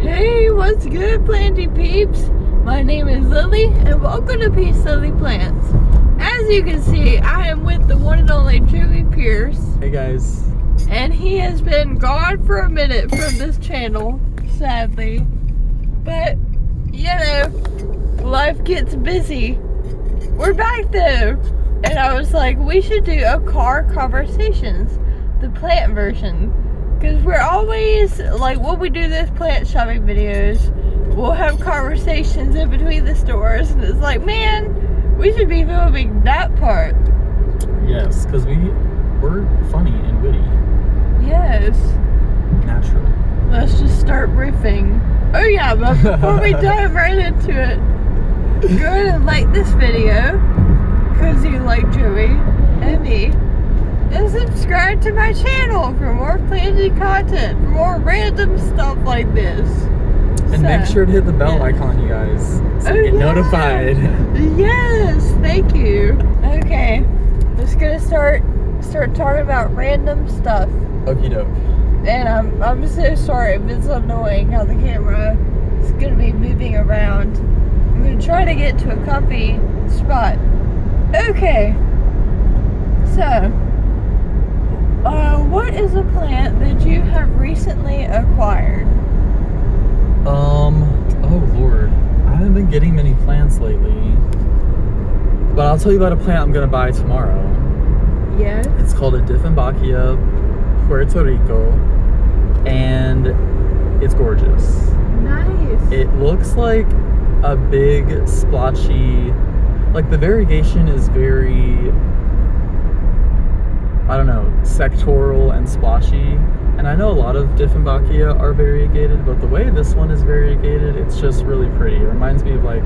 Hey, what's good, Planty peeps? My name is Lily, and welcome to Peace Lily Plants. As you can see, I am with the one and only Joey Pierce. Hey guys. And he has been gone for a minute from this channel, sadly. But, you know, life gets busy. We're back though. And I was like, we should do a car conversations, the plant version. Because we're always, like, when we do those plant shopping videos, we'll have conversations in between the stores. And it's like, man, we should be filming that part. Yes, because we're funny and witty. Yes. Naturally. Let's just start riffing. Oh yeah, but before we dive right into it, go ahead and like this video, because you like Joey and me. And subscribe to my channel for more Planty content, for more random stuff like this. And make sure to hit the bell icon, you guys, so you get notified. Yes, thank you. Okay, just gonna start talking about random stuff. Okie doke. And I'm so sorry if it's annoying how the camera is gonna be moving around. I'm gonna try to get to a comfy spot. Okay, so. What is a plant that you have recently acquired? Oh Lord. I haven't been getting many plants lately. But I'll tell you about a plant I'm gonna buy tomorrow. Yes. It's called a Dieffenbachia Puerto Rico. And it's gorgeous. Nice. It looks like a big splotchy, like the variegation is very, I don't know, sectoral and splotchy. And I know a lot of Dieffenbachia are variegated, but the way this one is variegated, it's just really pretty. It reminds me of like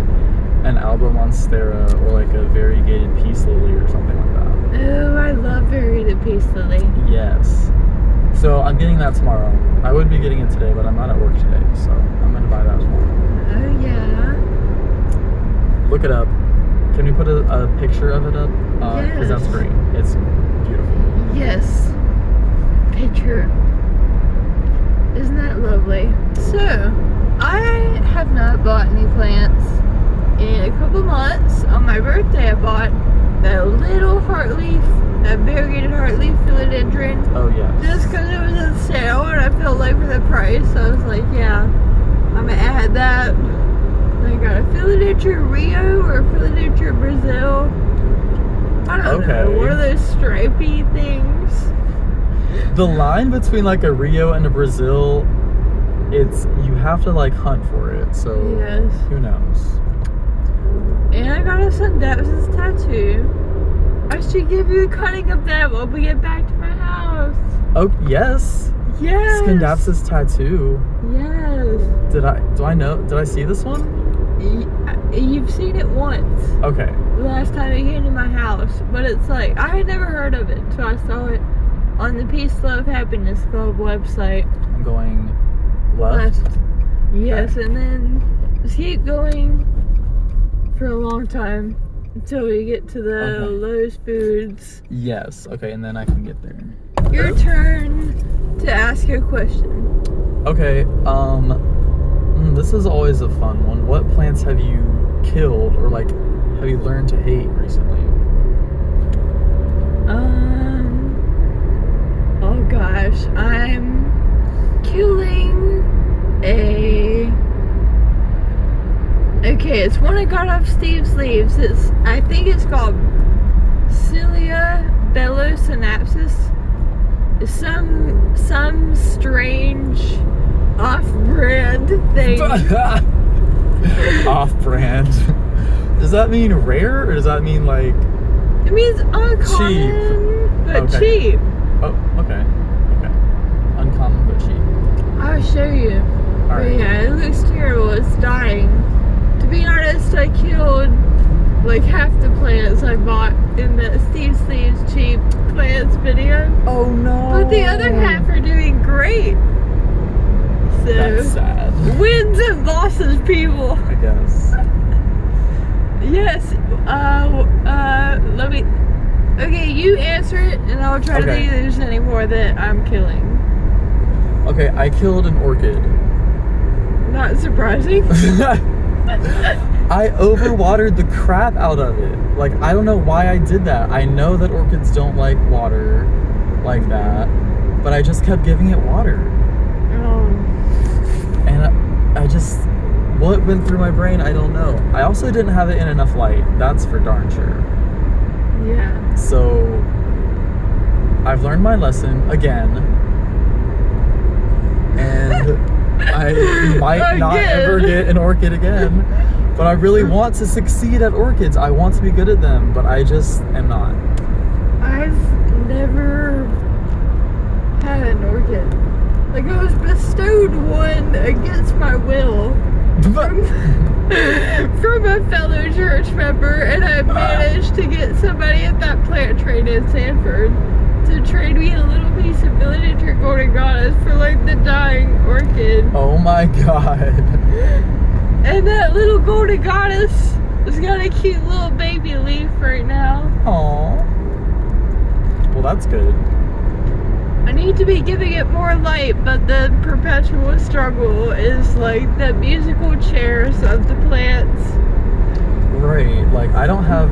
an Alba Monstera or like a variegated peace lily or something like that. Oh, I love variegated peace lily. Yes. So I'm getting that tomorrow. I would be getting it today, but I'm not at work today, so I'm gonna buy that tomorrow. Oh yeah. Look it up. Can we put a picture of it up? Because that's great. It's beautiful. Yes. Picture. Isn't that lovely? So, I have not bought any plants in a couple months. On my birthday, I bought that little heartleaf, that variegated heartleaf philodendron. Oh yeah. Just because it was on sale and I felt like for the price, I was like, yeah, I'm gonna add that. I got a philodendron Rio or philodendron Brazil. I don't know. What are those stripy things? The line between like a Rio and a Brazil, you have to like hunt for it. So yes. Who knows? And I got a Sundepsis tattoo. I should give you a cutting of that when we get back to my house. Oh yes. Yes. Scandapsis tattoo. Yes. Did I see this one? You've seen it once. Okay. The last time you came to my house. But it's like, I had never heard of it until I saw it on the Peace, Love, Happiness Club website. I'm going left. Yes, okay. And then just keep going for a long time until we get to the Lowe's Foods. Yes, okay, and then I can get there. Your turn to ask a question. Okay, this is always a fun one. What plants have you killed or like have you learned to hate recently? Oh gosh, I'm killing it's one I got off Steve's leaves. I think it's called Cilia Belosynapsis. It's some strange off-brand thing. Off-brand. Does that mean rare or does that mean like it means uncommon cheap, but cheap. Oh, okay. Uncommon but cheap. I'll show you. Alright. Yeah, it looks terrible. It's dying. To be honest, I killed like half the plants I bought in the Steve Sleeves cheap plants video. Oh no. But the other half are doing great. So that's sad. Wins and losses, people. I guess. Yes. Let me. Okay, you answer it, and I'll try to think if there's any more that I'm killing. Okay, I killed an orchid. Not surprising. I overwatered the crap out of it. Like, I don't know why I did that. I know that orchids don't like water like that, but I just kept giving it water. Oh. And I just, what went through my brain, I don't know. I also didn't have it in enough light. That's for darn sure. Yeah. So, I've learned my lesson again. And I might not ever get an orchid again. But I really want to succeed at orchids. I want to be good at them, but I just am not. I've never had an orchid. Like, I was bestowed one against my will from a fellow church member, and I managed to get somebody at that plant trade in Sanford to trade me a little piece of miniature golden goddess for like the dying orchid. Oh my god. And that little golden goddess has got a cute little baby leaf right now. Aww. Well, that's good. I need to be giving it more light, but the perpetual struggle is like the musical chairs of the plants. Right. Like, I don't have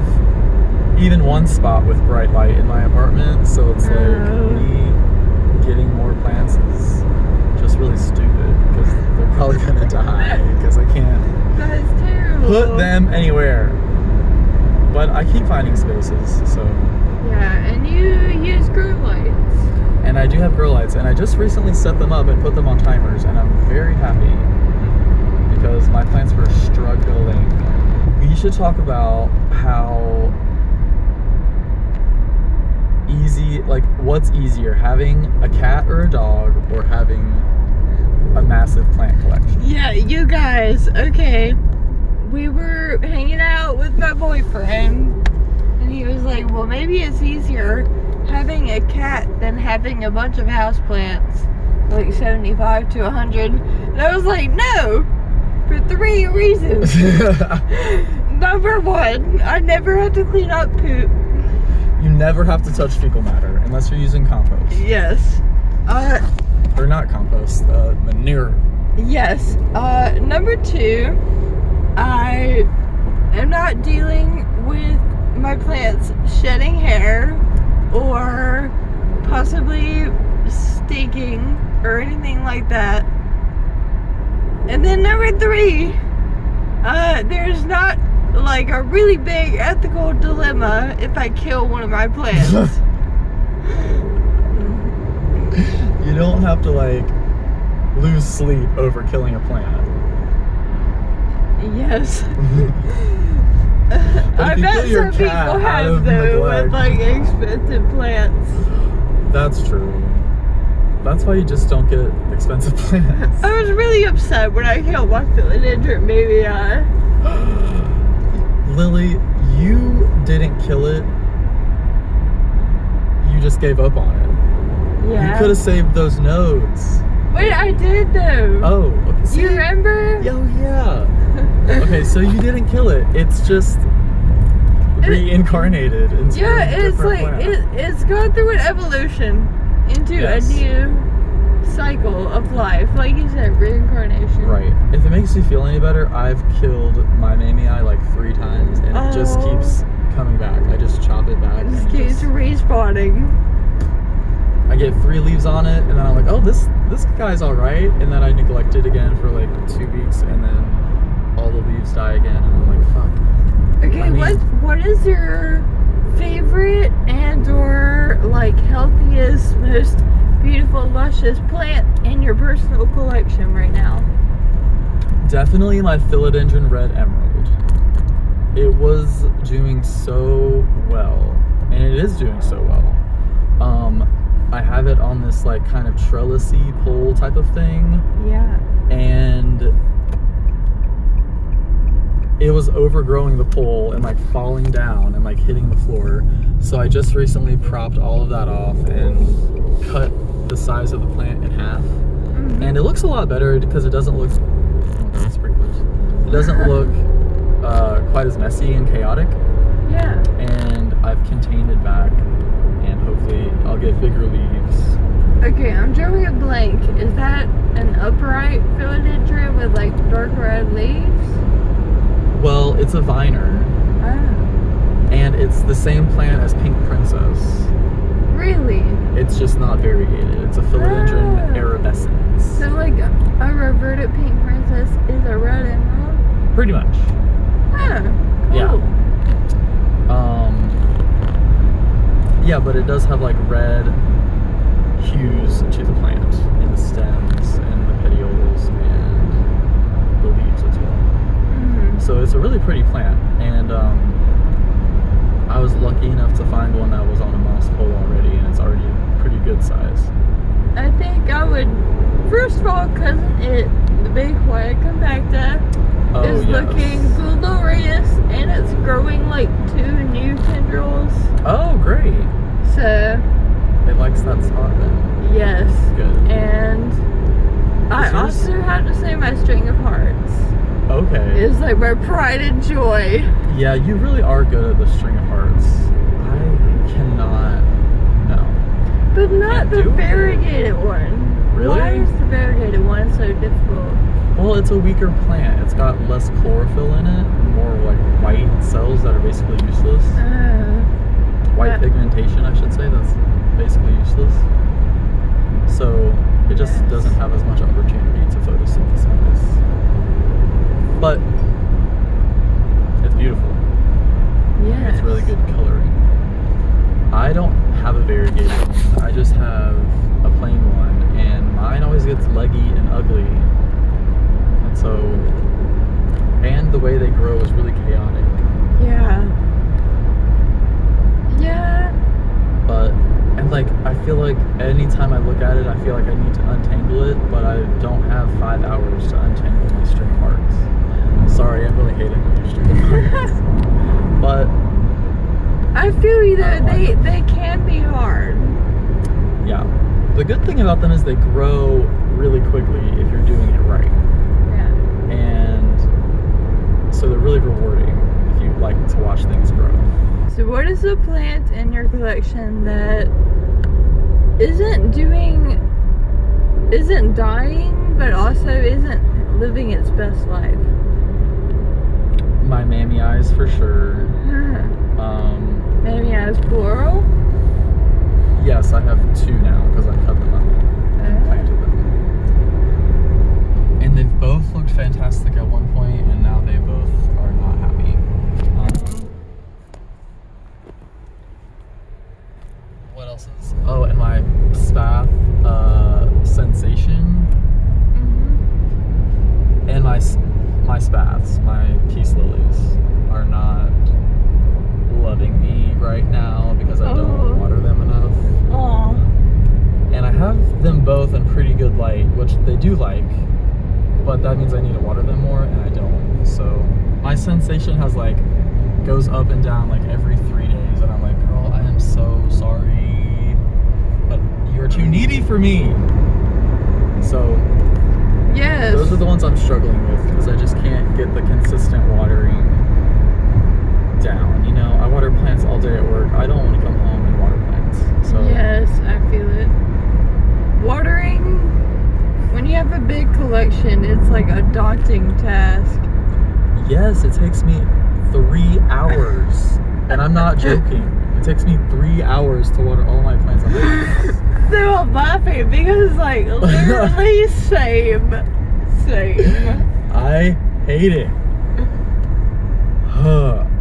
even one spot with bright light in my apartment, so it's like me getting more plants is just really stupid because they're probably gonna die because I can't That is terrible. put them anywhere. But I keep finding spaces, so. Yeah, and you use grow lights. And I do have grow lights, and I just recently set them up and put them on timers, and I'm very happy because my plants were struggling. We should talk about how easy, like, what's easier, having a cat or a dog or having a massive plant collection. Yeah, you guys, okay. We were hanging out with my boyfriend, and he was like, well, maybe it's easier having a cat than having a bunch of houseplants, like 75 to 100. And I was like, no, for 3 reasons. Number one, I never have to clean up poop. You never have to touch fecal matter unless you're using compost. Yes. Or not compost, manure. Yes. Number two, I am not dealing with my plants shedding hair or possibly stinking or anything like that. And then number three, there's not like a really big ethical dilemma if I kill one of my plants. You don't have to like lose sleep over killing a plant. Yes. But I if you bet kill your some people cat out have of though neglect- with like expensive plants. That's true. That's why you just don't get expensive plants. I was really upset when I killed my philodendron baby eye. Lily, you didn't kill it. You just gave up on it. Yeah. You could have saved those nodes. Wait, I did though. Oh, okay. See? You remember? Oh, yeah. Okay, so you didn't kill it. It's just reincarnated into Yeah, a it's different like plant. it's gone through an evolution into Yes. a new cycle of life. Like you said, reincarnation. Right. If it makes you feel any better, I've killed my mamie eye like 3 times, and it just Oh. keeps coming back. I just chop it back. It just and keeps respawning. I get 3 leaves on it, and then I'm like, oh, this guy's all right. And then I neglect it again for like 2 weeks, and then all the leaves die again, and I'm like, fuck. Okay, I mean- what is your favorite and or like healthiest, most beautiful, luscious plant in your personal collection right now? Definitely my philodendron red emerald. It was doing so well, and it is doing so well. I have it on this like kind of trellisy pole type of thing, Yeah. and it was overgrowing the pole and like falling down and like hitting the floor. So I just recently propped all of that off and cut the size of the plant in half. Mm-hmm. And it looks a lot better because it doesn't look, oh god, sprinklers. It doesn't look quite as messy and chaotic. Yeah. And I've contained it back, and hopefully I'll get bigger leaves. Okay, I'm drawing a blank. Is that an upright philodendron with like like dark red leaves? Well, it's a viner, Oh. and it's the same plant as Pink Princess. Really? It's just not variegated. It's a philodendron arabescens. So like a reverted pink princess is a red emerald? Pretty much. Oh, cool. Yeah. Yeah, but it does have like red hues to the plant in the stems and the petioles and the leaves as well. Mm-hmm. So it's a really pretty plant, and I was lucky enough to find one that was on a moss pole already, and it's already a pretty good size. I think I would, first of all, cousin it, the big Hoya compacta, is looking glorious, and it's growing like 2 new tendrils. Oh, great. So, It likes that spot then. yes. Good. And I Is yours- also have to say my string of hearts Okay. is like my pride and joy. Yeah, you really are good at the string of hearts. I cannot. No. But not Can't the do it. variegated one. Really? Why is the variegated one so difficult? Well, it's a weaker plant. It's got less chlorophyll in it, more like white cells that are basically useless. White yeah. pigmentation, I should say, that's basically useless. So it just Yes. doesn't have as much opportunity to photosynthesize. But it's beautiful. Yeah. It's really good coloring. I don't have a variegated one. I just have a plain one, and mine always gets leggy and ugly. And so, and the way they grow is really chaotic. Yeah. Yeah. But, and like, I feel like anytime I look at it, I feel like I need to untangle it, but I don't have 5 hours to untangle my string of hearts. Sorry, I'm really hating on your string of hearts. But I feel you though, I don't like they can be hard. yeah, the good thing about them is they grow really quickly if you're doing it right. Yeah. And so they're really rewarding if you like to watch things grow. So what is the plant in your collection that isn't dying, but also isn't living its best life? My mammy eyes for sure. Maybe as plural? Yes, I have 2 now because I cut them up and planted them. And they've both looked fantastic at one point, and now they both are not happy. What else is? Oh, and my spath sensation, and my spaths, my peace lilies, are not loving me right now because I don't water them enough. Aw. And I have them both in pretty good light, which they do like, but that means I need to water them more, and I don't. So my sensation has like goes up and down like every 3 days, and I'm like, girl, I am so sorry, but you're too needy for me. So Yes. those are the ones I'm struggling with because I just can't get the consistent watering down. You know, I water plants all day at work. I don't want to come home and water plants. So Yes, I feel it. Watering, when you have a big collection, it's like a daunting task. yes, it takes me 3 hours, and I'm not joking. It takes me 3 hours to water all my plants. So I'm laughing because like literally same. I hate it.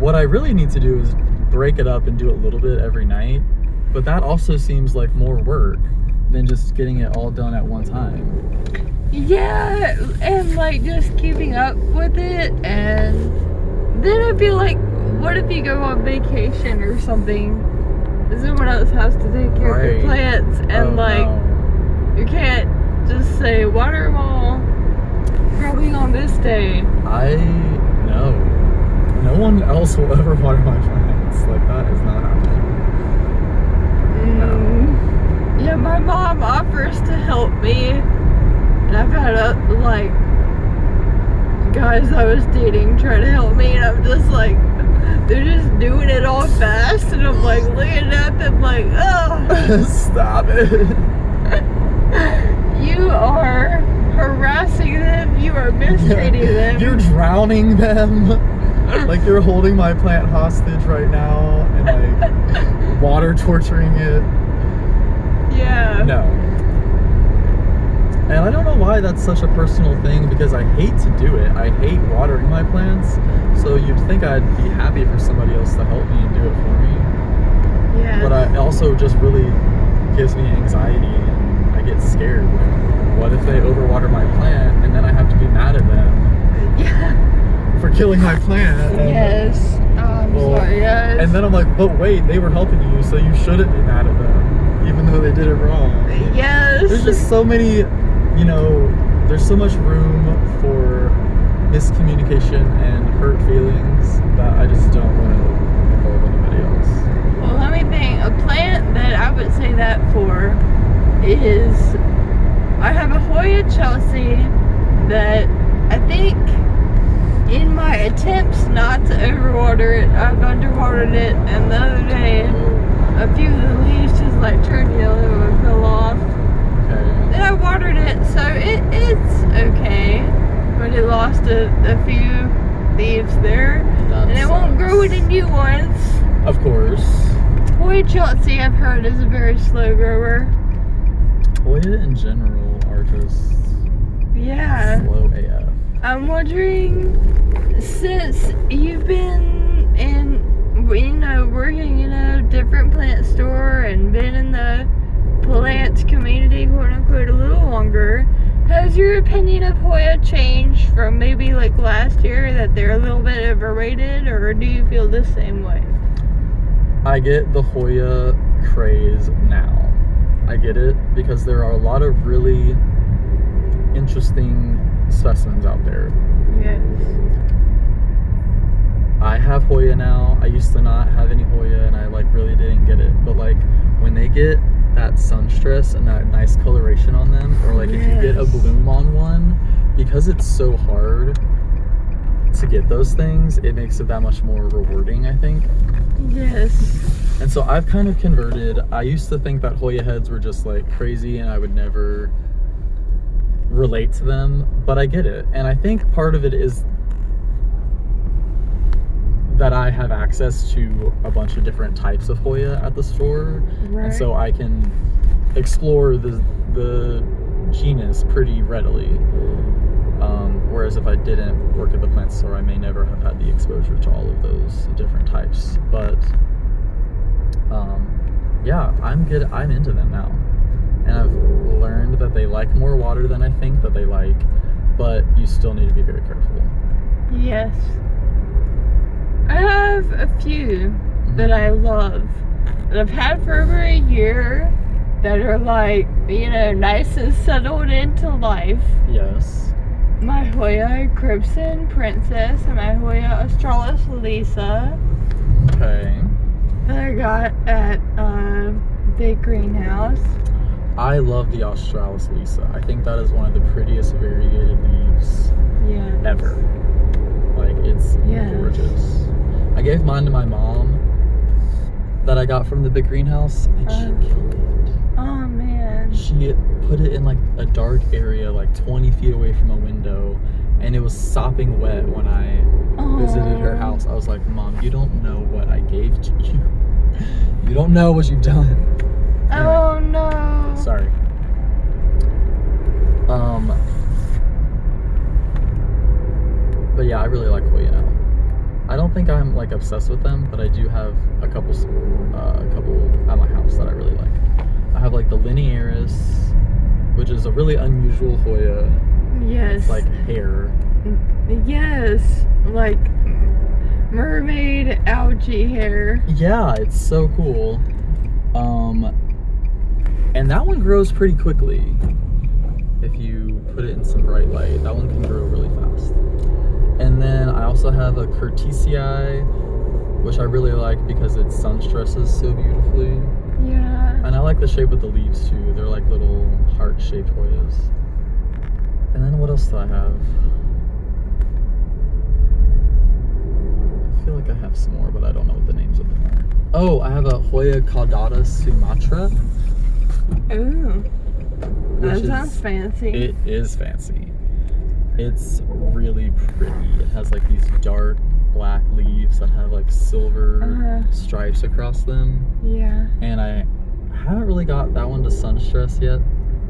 What I really need to do is break it up and do it a little bit every night, but that also seems like more work than just getting it all done at one time. Yeah, and like just keeping up with it, and then I feel like, what if you go on vacation or something? Someone else has to take care of your plants, and you can't just say water them all growing on this day. I know. No one else will ever water my plants. Like, that is not happening. No. Yeah, my mom offers to help me, and I've had guys I was dating try to help me, and I'm just like, they're just doing it all fast, and I'm like looking at them like, oh. Stop it. You are harassing them, you are mistreating them. You're drowning them. Like you're holding my plant hostage right now and like water torturing it. Yeah. No. And I don't know why that's such a personal thing because I hate to do it. I hate watering my plants. So you'd think I'd be happy for somebody else to help me and do it for me. Yeah. But it also just really gives me anxiety and I get scared. Like, what if they overwater my plant and then I have to be mad at them? Yeah. For killing my plant. Yes. I'm sorry, yes. And then I'm like, but wait, they were helping you, so you shouldn't be mad at them, even though they did it wrong. Yes. There's just so many, there's so much room for miscommunication and hurt feelings that I just don't want to involve anybody else. Well, let me think. A plant that I would say that for is, I have a Hoya Chelsea that I think in my attempts not to overwater it, I've underwatered it, and the other day, a few of the leaves just like turned yellow and fell off. Okay. Then I watered it, so it's okay, but it lost a few leaves there, That and it won't grow any new ones. Of course. Hoya Chelsea, I've heard, is a very slow grower. Hoya in general are just Yeah. slow AF. I'm wondering, since you've been working in a different plant store and been in the plant community, quote unquote, a little longer, has your opinion of Hoya changed from maybe like last year that they're a little bit overrated, or do you feel the same way? I get the Hoya craze now. I get it because there are a lot of really interesting specimens out there. Yes. I have Hoya now. I used to not have any Hoya and I really didn't get it. But when they get that sun stress and that nice coloration on them, or if you get a bloom on one, because it's so hard to get those things, it makes it that much more rewarding, I think. Yes. And so I've kind of converted. I used to think that Hoya heads were just crazy and I would never relate to them, but I get it. And I think part of it is that I have access to a bunch of different types of Hoya at the store, Right. and so I can explore the genus pretty readily. Whereas if I didn't work at the plant store, I may never have had the exposure to all of those different types. But yeah, I'm into them now. And I've learned that they like more water than I think that they like, but you still need to be very careful. Yes. I have a few that I love that I've had for over a year that are nice and settled into life. Yes. My Hoya Crimson Princess and my Hoya Australis Lisa Okay. that I got at Big Greenhouse. I love the Australis Lisa. I think that is one of the prettiest variegated leaves ever. It's gorgeous. I gave mine to my mom that I got from the Big Greenhouse, and she killed it. Oh man. She put it in a dark area 20 feet away from a window, and it was sopping wet when I visited her house. I was like, Mom, you don't know what I gave to you. You don't know what you've done. Anyway, oh no. sorry. But yeah, I really like Hoya now. I don't think I'm obsessed with them, but I do have a couple at my house that I really like. I have the Linearis, which is a really unusual Hoya. Yes. It's hair. Yes. Mermaid algae hair. Yeah, it's so cool. And that one grows pretty quickly. If you put it in some bright light, that one can grow really fast. And then I also have a Curtisii, which I really like because it sun stresses so beautifully. Yeah. And I like the shape of the leaves too. They're little heart-shaped Hoyas. And then what else do I have? I feel like I have some more, but I don't know what the names of them are. Oh, I have a Hoya caudata Sumatra. Ooh. That sounds fancy. It is fancy. It's really pretty. It has like these dark black leaves that have like silver stripes across them. Yeah. And I haven't really got that one to sun stress yet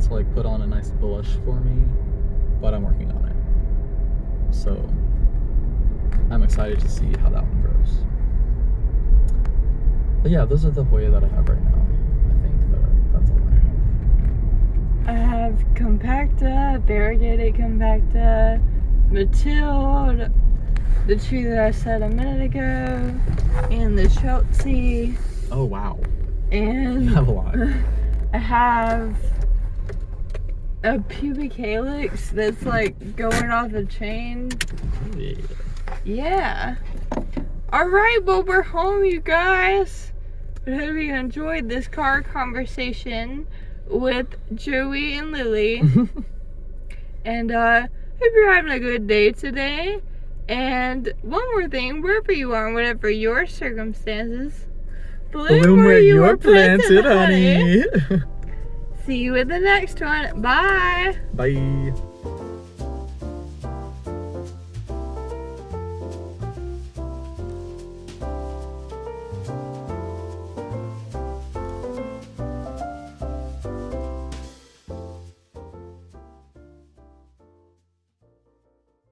to like put on a nice blush for me, but I'm working on it. So I'm excited to see how that one grows. But yeah, those are the Hoya that I have right now. I think that's all I have. I have Compacta, Variegated Compacta, Matilde, the tree that I said a minute ago, and the Chelsea. Oh wow. And You have a lot. I have a pubic calyx that's like going off the chain. Yeah. Yeah. Alright, well, we're home, you guys. I hope you enjoyed this car conversation with Joey and Lily. And hope you're having a good day today. And one more thing, wherever you are, whatever your circumstances, bloom where you are planted, honey. See you in the next one. Bye. Bye.